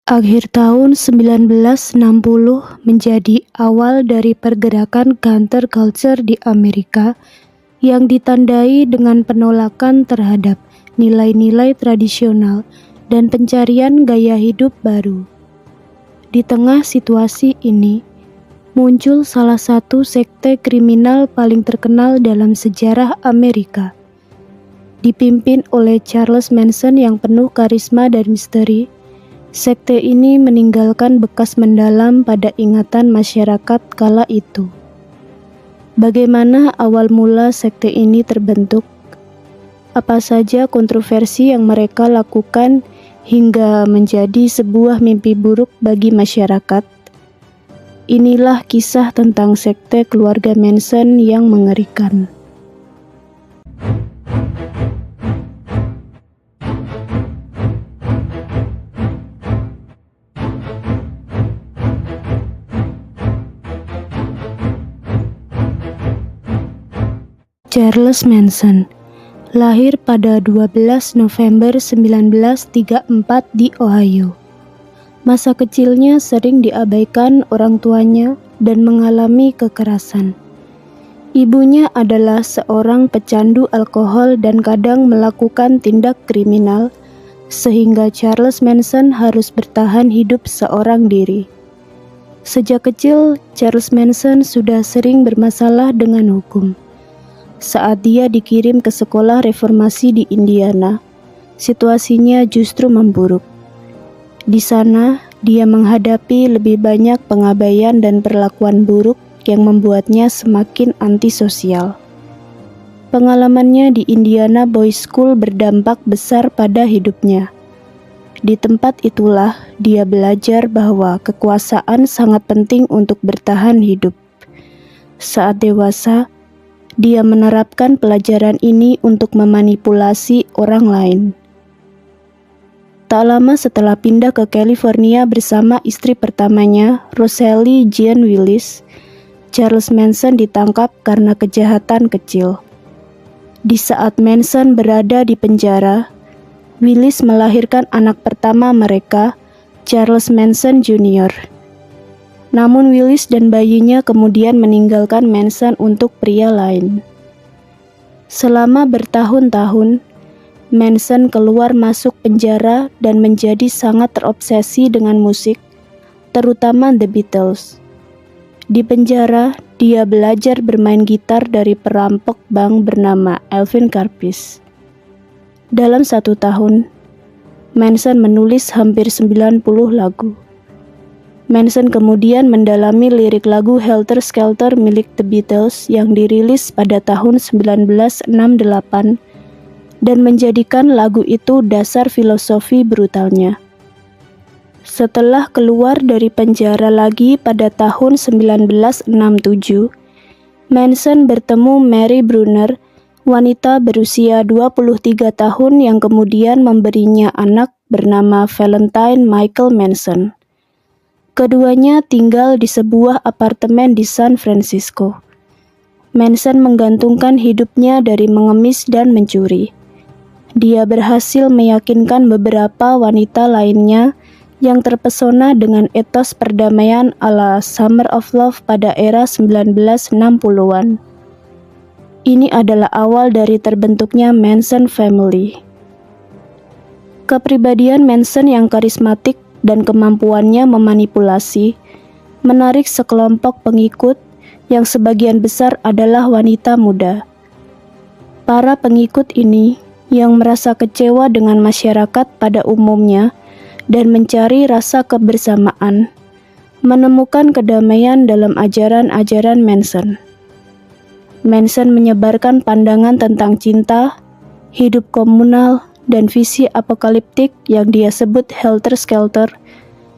Akhir tahun 1960 menjadi awal dari pergerakan counterculture di Amerika yang ditandai dengan penolakan terhadap nilai-nilai tradisional dan pencarian gaya hidup baru. Di tengah situasi ini, muncul salah satu sekte kriminal paling terkenal dalam sejarah Amerika. Dipimpin oleh Charles Manson yang penuh karisma dan misteri, sekte ini meninggalkan bekas mendalam pada ingatan masyarakat kala itu. Bagaimana awal mula sekte ini terbentuk? Apa saja kontroversi yang mereka lakukan hingga menjadi sebuah mimpi buruk bagi masyarakat? Inilah kisah tentang sekte keluarga Manson yang mengerikan. Charles Manson lahir pada 12 November 1934 di Ohio. Masa kecilnya sering diabaikan orang tuanya dan mengalami kekerasan. Ibunya adalah seorang pecandu alkohol dan kadang melakukan tindak kriminal, sehingga Charles Manson harus bertahan hidup seorang diri. Sejak kecil, Charles Manson sudah sering bermasalah dengan hukum. Saat dia dikirim ke sekolah reformasi di Indiana, situasinya justru memburuk. Di sana, dia menghadapi lebih banyak pengabaian dan perlakuan buruk yang membuatnya semakin antisosial. Pengalamannya di Indiana Boys School berdampak besar pada hidupnya. Di tempat itulah dia belajar bahwa kekuasaan sangat penting untuk bertahan hidup. Saat dewasa, dia menerapkan pelajaran ini untuk memanipulasi orang lain. Tak lama setelah pindah ke California bersama istri pertamanya, Rosalie Jean Willis, Charles Manson ditangkap karena kejahatan kecil. Di saat Manson berada di penjara, Willis melahirkan anak pertama mereka, Charles Manson Jr. Namun Willis dan bayinya kemudian meninggalkan Manson untuk pria lain. Selama bertahun-tahun, Manson keluar masuk penjara dan menjadi sangat terobsesi dengan musik, terutama The Beatles. Di penjara, dia belajar bermain gitar dari perampok bank bernama Alvin Karpis. Dalam 1 tahun, Manson menulis hampir 90 lagu. Manson kemudian mendalami lirik lagu Helter Skelter milik The Beatles yang dirilis pada tahun 1968 dan menjadikan lagu itu dasar filosofi brutalnya. Setelah keluar dari penjara lagi pada tahun 1967, Manson bertemu Mary Brunner, wanita berusia 23 tahun yang kemudian memberinya anak bernama Valentine Michael Manson. Keduanya tinggal di sebuah apartemen di San Francisco. Manson menggantungkan hidupnya dari mengemis dan mencuri. Dia berhasil meyakinkan beberapa wanita lainnya yang terpesona dengan etos perdamaian ala Summer of Love pada era 1960-an. Ini adalah awal dari terbentuknya Manson Family. Kepribadian Manson yang karismatik dan kemampuannya memanipulasi menarik sekelompok pengikut yang sebagian besar adalah wanita muda. Para pengikut ini yang merasa kecewa dengan masyarakat pada umumnya dan mencari rasa kebersamaan, menemukan kedamaian dalam ajaran-ajaran Manson. Manson menyebarkan pandangan tentang cinta, hidup komunal, dan visi apokaliptik yang dia sebut Helter Skelter,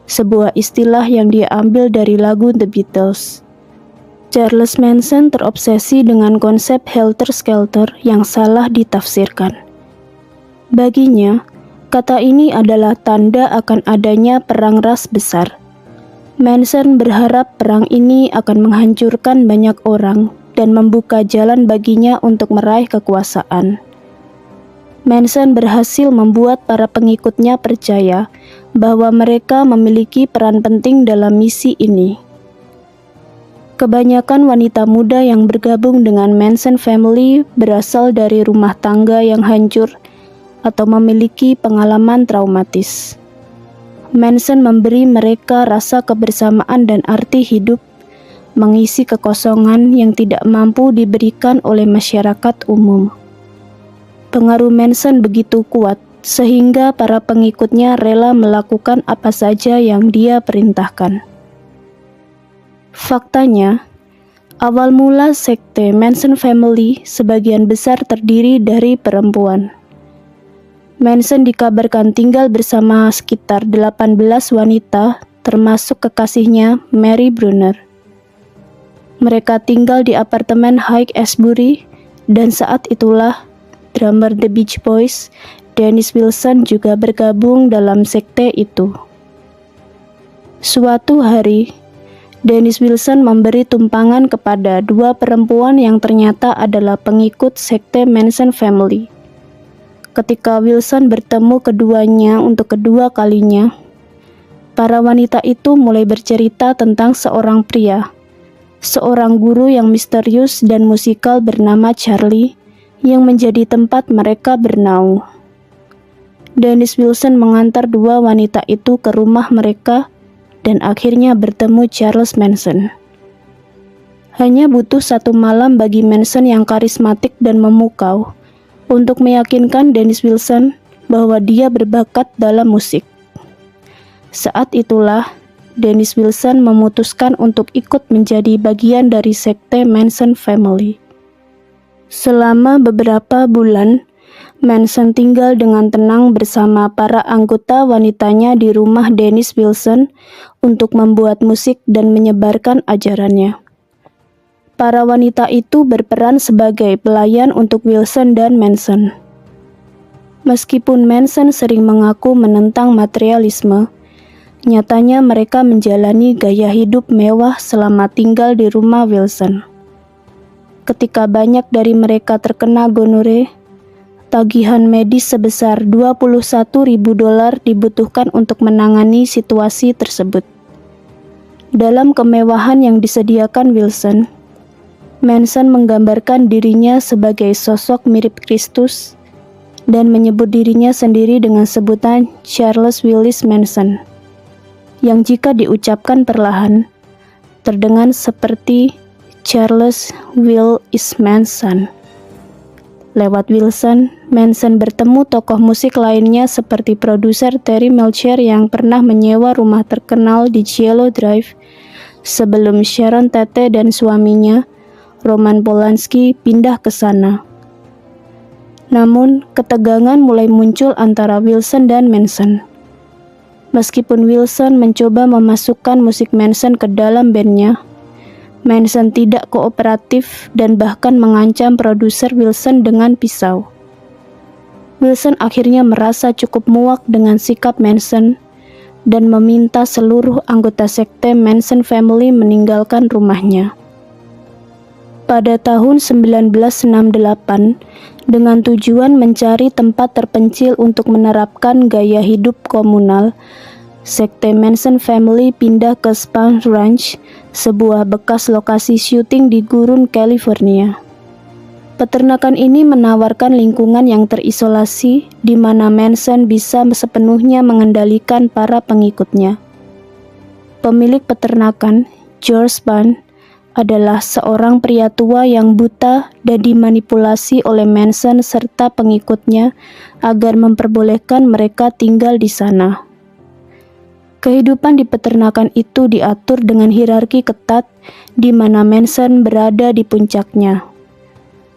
sebuah istilah yang dia ambil dari lagu The Beatles. Charles Manson terobsesi dengan konsep Helter Skelter yang salah ditafsirkan. Baginya, kata ini adalah tanda akan adanya perang ras besar. Manson berharap perang ini akan menghancurkan banyak orang dan membuka jalan baginya untuk meraih kekuasaan. Manson berhasil membuat para pengikutnya percaya bahwa mereka memiliki peran penting dalam misi ini. Kebanyakan wanita muda yang bergabung dengan Manson Family berasal dari rumah tangga yang hancur atau memiliki pengalaman traumatis. Manson memberi mereka rasa kebersamaan dan arti hidup, mengisi kekosongan yang tidak mampu diberikan oleh masyarakat umum. Pengaruh Manson begitu kuat sehingga para pengikutnya rela melakukan apa saja yang dia perintahkan. Faktanya, awal mula sekte Manson Family sebagian besar terdiri dari perempuan. Manson dikabarkan tinggal bersama sekitar 18 wanita, termasuk kekasihnya Mary Brunner. Mereka tinggal di apartemen Haight-Ashbury, dan saat itulah drummer The Beach Boys, Dennis Wilson, juga bergabung dalam sekte itu. Suatu hari, Dennis Wilson memberi tumpangan kepada dua perempuan yang ternyata adalah pengikut sekte Manson Family. Ketika Wilson bertemu keduanya untuk kedua kalinya, para wanita itu mulai bercerita tentang seorang pria, seorang guru yang misterius dan musikal bernama Charlie, yang menjadi tempat mereka bernaung. Dennis Wilson mengantar dua wanita itu ke rumah mereka dan akhirnya bertemu Charles Manson. Hanya butuh satu malam bagi Manson yang karismatik dan memukau untuk meyakinkan Dennis Wilson bahwa dia berbakat dalam musik. Saat itulah Dennis Wilson memutuskan untuk ikut menjadi bagian dari sekte Manson Family. Selama beberapa bulan, Manson tinggal dengan tenang bersama para anggota wanitanya di rumah Dennis Wilson untuk membuat musik dan menyebarkan ajarannya. Para wanita itu berperan sebagai pelayan untuk Wilson dan Manson. Meskipun Manson sering mengaku menentang materialisme, nyatanya mereka menjalani gaya hidup mewah selama tinggal di rumah Wilson. Ketika banyak dari mereka terkena gonore, tagihan medis sebesar $21.000 dibutuhkan untuk menangani situasi tersebut. Dalam kemewahan yang disediakan Wilson, Manson menggambarkan dirinya sebagai sosok mirip Kristus dan menyebut dirinya sendiri dengan sebutan Charles Willis Manson, yang jika diucapkan perlahan, terdengar seperti Charles Willis Manson. Lewat Wilson, Manson bertemu tokoh musik lainnya seperti produser Terry Melcher yang pernah menyewa rumah terkenal di Cielo Drive sebelum Sharon Tate dan suaminya, Roman Polanski, pindah ke sana. Namun, ketegangan mulai muncul antara Wilson dan Manson. Meskipun Wilson mencoba memasukkan musik Manson ke dalam bandnya, Manson tidak kooperatif dan bahkan mengancam produser Wilson dengan pisau. Wilson akhirnya merasa cukup muak dengan sikap Manson dan meminta seluruh anggota sekte Manson Family meninggalkan rumahnya. Pada tahun 1968, dengan tujuan mencari tempat terpencil untuk menerapkan gaya hidup komunal, sekte Manson Family pindah ke Spahn Ranch, sebuah bekas lokasi syuting di gurun California. Peternakan ini menawarkan lingkungan yang terisolasi di mana Manson bisa sepenuhnya mengendalikan para pengikutnya. Pemilik peternakan, George Spahn, adalah seorang pria tua yang buta dan dimanipulasi oleh Manson serta pengikutnya agar memperbolehkan mereka tinggal di sana. Kehidupan di peternakan itu diatur dengan hierarki ketat, di mana Manson berada di puncaknya.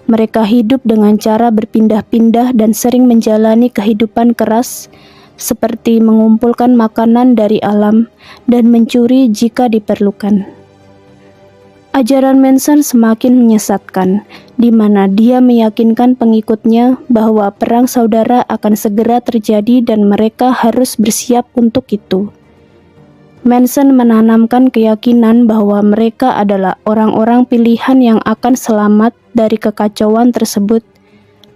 Mereka hidup dengan cara berpindah-pindah dan sering menjalani kehidupan keras, seperti mengumpulkan makanan dari alam dan mencuri jika diperlukan. Ajaran Manson semakin menyesatkan, di mana dia meyakinkan pengikutnya bahwa perang saudara akan segera terjadi dan mereka harus bersiap untuk itu. Manson menanamkan keyakinan bahwa mereka adalah orang-orang pilihan yang akan selamat dari kekacauan tersebut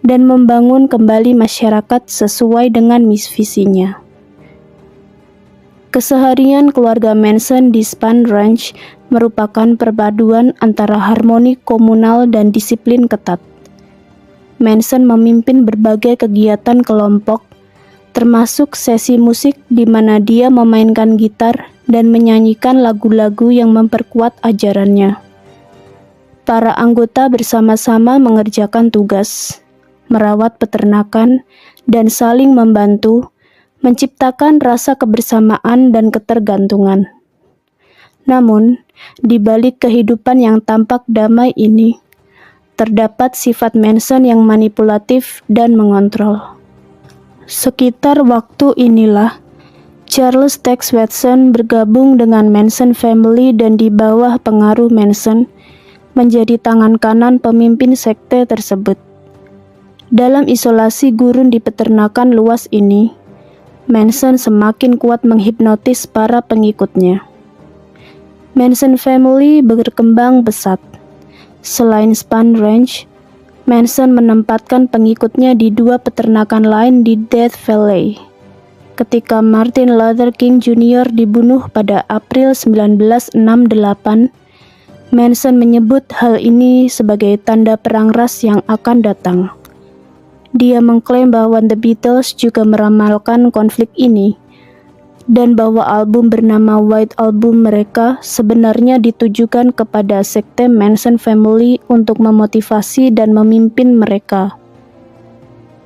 dan membangun kembali masyarakat sesuai dengan visinya. Keseharian keluarga Manson di Spahn Ranch merupakan perpaduan antara harmoni komunal dan disiplin ketat. Manson memimpin berbagai kegiatan kelompok, termasuk sesi musik di mana dia memainkan gitar dan menyanyikan lagu-lagu yang memperkuat ajarannya. Para anggota bersama-sama mengerjakan tugas, merawat peternakan, dan saling membantu, menciptakan rasa kebersamaan dan ketergantungan. Namun, di balik kehidupan yang tampak damai ini, terdapat sifat Manson yang manipulatif dan mengontrol. Sekitar waktu inilah, Charles Tex Watson bergabung dengan Manson Family dan di bawah pengaruh Manson, menjadi tangan kanan pemimpin sekte tersebut. Dalam isolasi gurun di peternakan luas ini, Manson semakin kuat menghipnotis para pengikutnya. Manson Family berkembang pesat. Selain Spahn Ranch, Manson menempatkan pengikutnya di dua peternakan lain di Death Valley. Ketika Martin Luther King Jr. dibunuh pada April 1968, Manson menyebut hal ini sebagai tanda perang ras yang akan datang. Dia mengklaim bahwa The Beatles juga meramalkan konflik ini, dan bahwa album bernama White Album mereka sebenarnya ditujukan kepada sekte Manson Family untuk memotivasi dan memimpin mereka.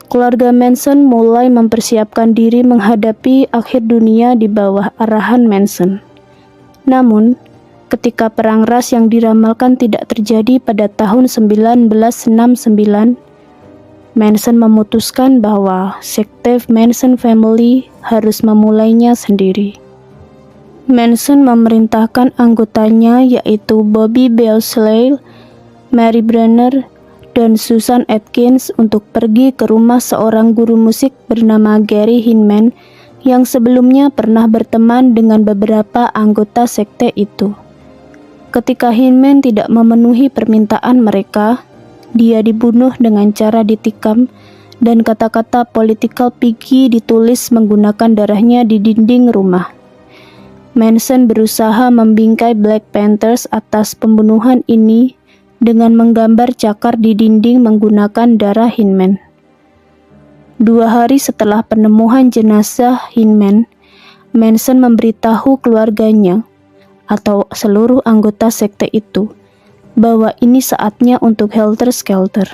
Keluarga Manson mulai mempersiapkan diri menghadapi akhir dunia di bawah arahan Manson. Namun, ketika perang ras yang diramalkan tidak terjadi pada tahun 1969, Manson memutuskan bahwa sekte Manson Family harus memulainya sendiri. Manson memerintahkan anggotanya yaitu Bobby Beausoleil, Mary Brenner, dan Susan Atkins untuk pergi ke rumah seorang guru musik bernama Gary Hinman yang sebelumnya pernah berteman dengan beberapa anggota sekte itu. Ketika Hinman tidak memenuhi permintaan mereka, dia dibunuh dengan cara ditikam dan kata-kata political piggy ditulis menggunakan darahnya di dinding rumah. Manson berusaha membingkai Black Panthers atas pembunuhan ini dengan menggambar cakar di dinding menggunakan darah Hinman. 2 hari setelah penemuan jenazah Hinman, Manson memberitahu keluarganya atau seluruh anggota sekte itu bahwa ini saatnya untuk helter-skelter.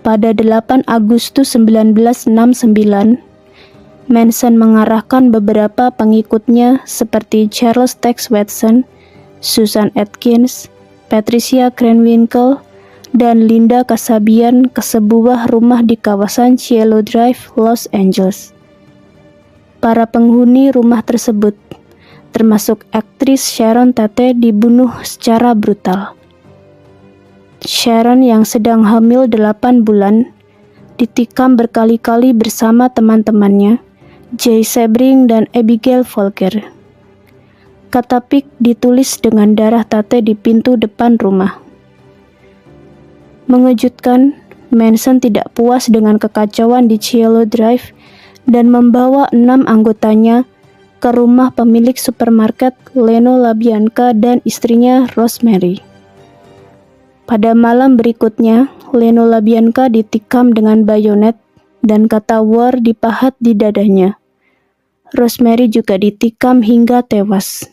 Pada 8 Agustus 1969, Manson mengarahkan beberapa pengikutnya seperti Charles Tex Watson, Susan Atkins, Patricia Krenwinkel, dan Linda Kasabian ke sebuah rumah di kawasan Cielo Drive, Los Angeles. Para penghuni rumah tersebut, termasuk aktris Sharon Tate, dibunuh secara brutal. Sharon yang sedang hamil 8 bulan ditikam berkali-kali bersama teman-temannya, Jay Sebring dan Abigail Folger. Kata pik ditulis dengan darah Tate di pintu depan rumah. Mengejutkan, Manson tidak puas dengan kekacauan di Cielo Drive dan membawa 6 anggotanya ke rumah pemilik supermarket Leno LaBianca dan istrinya Rosemary. Pada malam berikutnya, Leno LaBianca ditikam dengan bayonet dan kata war dipahat di dadanya. Rosemary juga ditikam hingga tewas.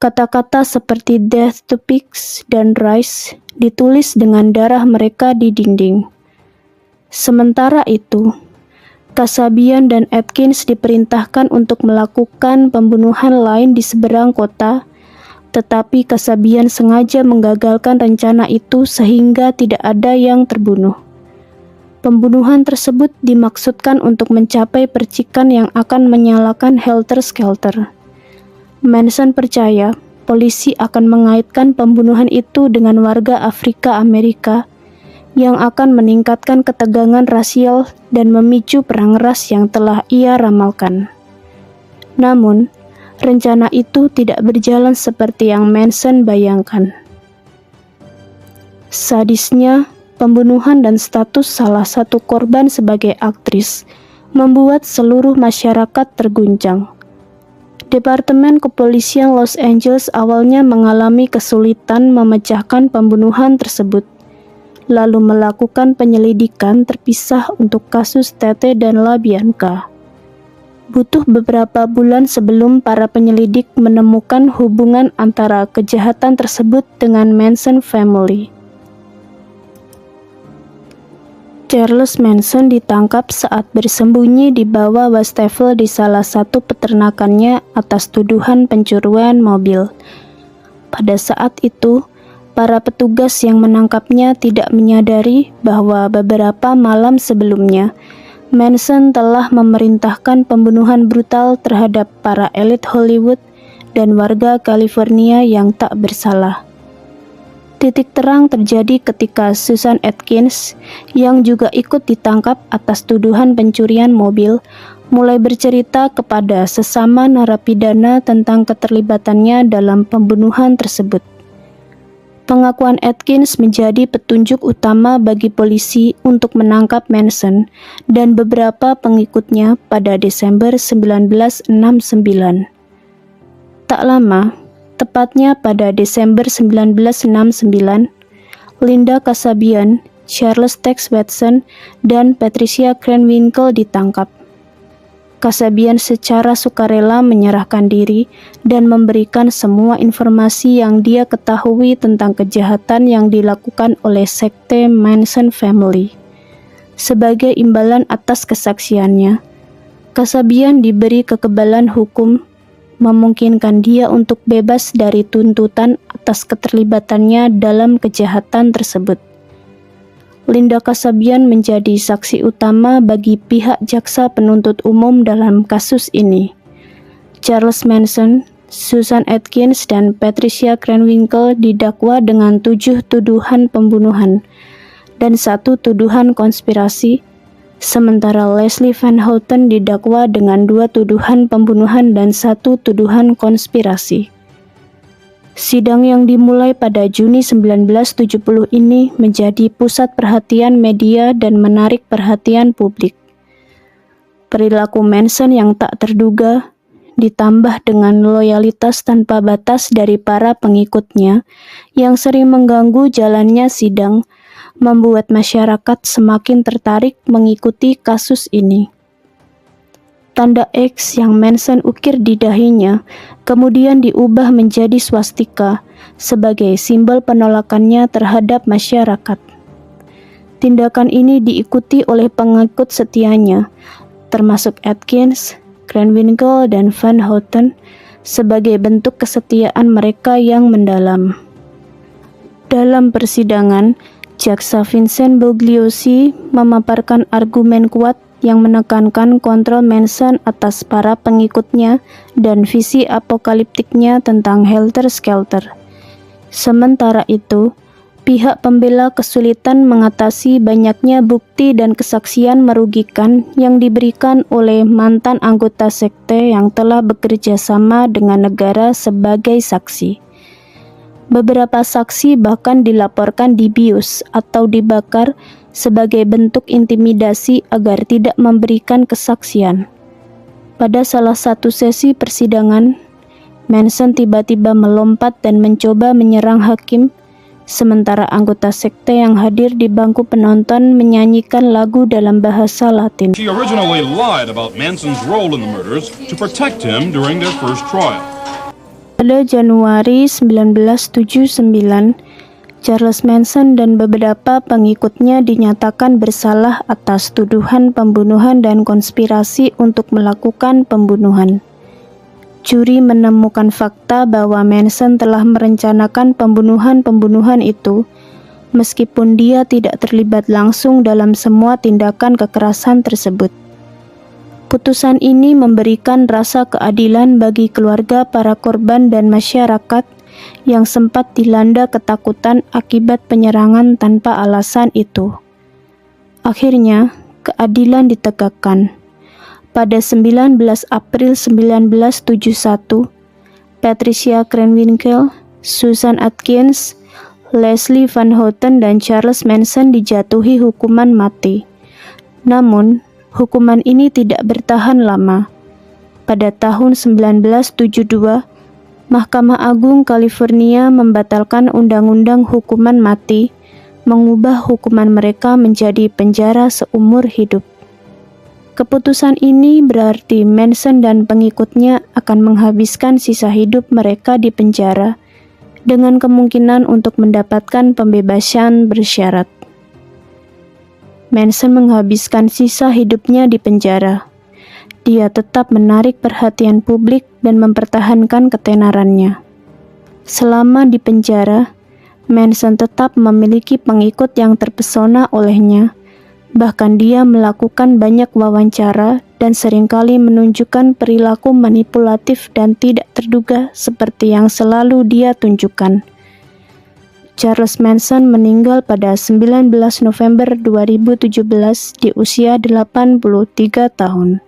Kata-kata seperti death to pigs dan rice ditulis dengan darah mereka di dinding. Sementara itu, Kasabian dan Atkins diperintahkan untuk melakukan pembunuhan lain di seberang kota, tetapi Kasabian sengaja menggagalkan rencana itu sehingga tidak ada yang terbunuh. Pembunuhan tersebut dimaksudkan untuk mencapai percikan yang akan menyalakan helter-skelter. Manson percaya polisi akan mengaitkan pembunuhan itu dengan warga Afrika Amerika yang akan meningkatkan ketegangan rasial dan memicu perang ras yang telah ia ramalkan. Namun, rencana itu tidak berjalan seperti yang Manson bayangkan. Sadisnya, pembunuhan dan status salah satu korban sebagai aktris membuat seluruh masyarakat terguncang. Departemen Kepolisian Los Angeles awalnya mengalami kesulitan memecahkan pembunuhan tersebut, lalu melakukan penyelidikan terpisah untuk kasus Tete dan LaBianca. Butuh beberapa bulan sebelum para penyelidik menemukan hubungan antara kejahatan tersebut dengan Manson family. Charles Manson ditangkap saat bersembunyi di bawah wastafel di salah satu peternakannya atas tuduhan pencurian mobil. Pada saat itu, para petugas yang menangkapnya tidak menyadari bahwa beberapa malam sebelumnya, Manson telah memerintahkan pembunuhan brutal terhadap para elit Hollywood dan warga California yang tak bersalah. Titik terang terjadi ketika Susan Atkins, yang juga ikut ditangkap atas tuduhan pencurian mobil, mulai bercerita kepada sesama narapidana tentang keterlibatannya dalam pembunuhan tersebut. Pengakuan Atkins menjadi petunjuk utama bagi polisi untuk menangkap Manson dan beberapa pengikutnya pada Desember 1969. Tak lama, tepatnya pada Desember 1969, Linda Kasabian, Charles Tex Watson, dan Patricia Krenwinkel ditangkap. Kasabian secara sukarela menyerahkan diri dan memberikan semua informasi yang dia ketahui tentang kejahatan yang dilakukan oleh sekte Manson family. Sebagai imbalan atas kesaksiannya, Kasabian diberi kekebalan hukum, memungkinkan dia untuk bebas dari tuntutan atas keterlibatannya dalam kejahatan tersebut. Linda Kasabian menjadi saksi utama bagi pihak jaksa penuntut umum dalam kasus ini. Charles Manson, Susan Atkins, dan Patricia Krenwinkel didakwa dengan 7 tuduhan pembunuhan dan 1 tuduhan konspirasi, sementara Leslie Van Houten didakwa dengan 2 tuduhan pembunuhan dan 1 tuduhan konspirasi. Sidang yang dimulai pada Juni 1970 ini menjadi pusat perhatian media dan menarik perhatian publik. Perilaku Manson yang tak terduga, ditambah dengan loyalitas tanpa batas dari para pengikutnya yang sering mengganggu jalannya sidang, membuat masyarakat semakin tertarik mengikuti kasus ini. Tanda X yang Manson ukir di dahinya kemudian diubah menjadi swastika sebagai simbol penolakannya terhadap masyarakat. Tindakan ini diikuti oleh pengikut setianya, termasuk Atkins, Krenwinkel, dan Van Houten, sebagai bentuk kesetiaan mereka yang mendalam. Dalam persidangan, Jaksa Vincent Bugliosi memaparkan argumen kuat yang menekankan kontrol Manson atas para pengikutnya dan visi apokaliptiknya tentang helter-skelter. Sementara itu, pihak pembela kesulitan mengatasi banyaknya bukti dan kesaksian merugikan yang diberikan oleh mantan anggota sekte yang telah bekerja sama dengan negara sebagai saksi. Beberapa saksi bahkan dilaporkan dibius atau dibakar sebagai bentuk intimidasi agar tidak memberikan kesaksian. Pada salah satu sesi persidangan, Manson tiba-tiba melompat dan mencoba menyerang hakim, sementara anggota sekte yang hadir di bangku penonton menyanyikan lagu dalam bahasa Latin. She originally lied about Manson's role in the murders to protect him during their first trial. Pada Januari 1979, Charles Manson dan beberapa pengikutnya dinyatakan bersalah atas tuduhan pembunuhan dan konspirasi untuk melakukan pembunuhan. Juri menemukan fakta bahwa Manson telah merencanakan pembunuhan-pembunuhan itu, meskipun dia tidak terlibat langsung dalam semua tindakan kekerasan tersebut. Putusan ini memberikan rasa keadilan bagi keluarga para korban dan masyarakat yang sempat dilanda ketakutan akibat penyerangan tanpa alasan itu. Akhirnya, keadilan ditegakkan. Pada 19 April 1971, Patricia Krenwinkel, Susan Atkins, Leslie Van Houten dan Charles Manson dijatuhi hukuman mati. Namun, hukuman ini tidak bertahan lama. Pada tahun 1972, Mahkamah Agung California membatalkan undang-undang hukuman mati, mengubah hukuman mereka menjadi penjara seumur hidup. Keputusan ini berarti Manson dan pengikutnya akan menghabiskan sisa hidup mereka di penjara, dengan kemungkinan untuk mendapatkan pembebasan bersyarat. Manson menghabiskan sisa hidupnya di penjara. Dia tetap menarik perhatian publik dan mempertahankan ketenarannya. Selama di penjara, Manson tetap memiliki pengikut yang terpesona olehnya. Bahkan dia melakukan banyak wawancara dan seringkali menunjukkan perilaku manipulatif dan tidak terduga seperti yang selalu dia tunjukkan. Charles Manson meninggal pada 19 November 2017 di usia 83 tahun.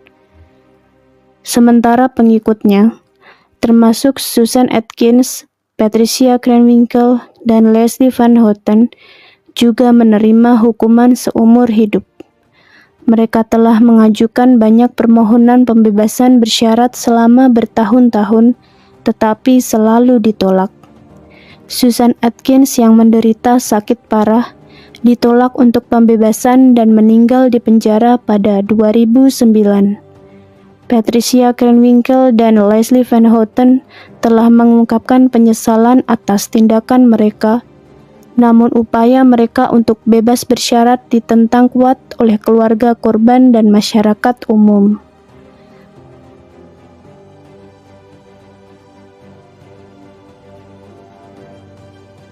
Sementara pengikutnya, termasuk Susan Atkins, Patricia Krenwinkel, dan Leslie Van Houten, juga menerima hukuman seumur hidup. Mereka telah mengajukan banyak permohonan pembebasan bersyarat selama bertahun-tahun, tetapi selalu ditolak. Susan Atkins yang menderita sakit parah ditolak untuk pembebasan dan meninggal di penjara pada 2009. Patricia Krenwinkel dan Leslie Van Houten telah mengungkapkan penyesalan atas tindakan mereka. Namun upaya mereka untuk bebas bersyarat ditentang kuat oleh keluarga korban dan masyarakat umum.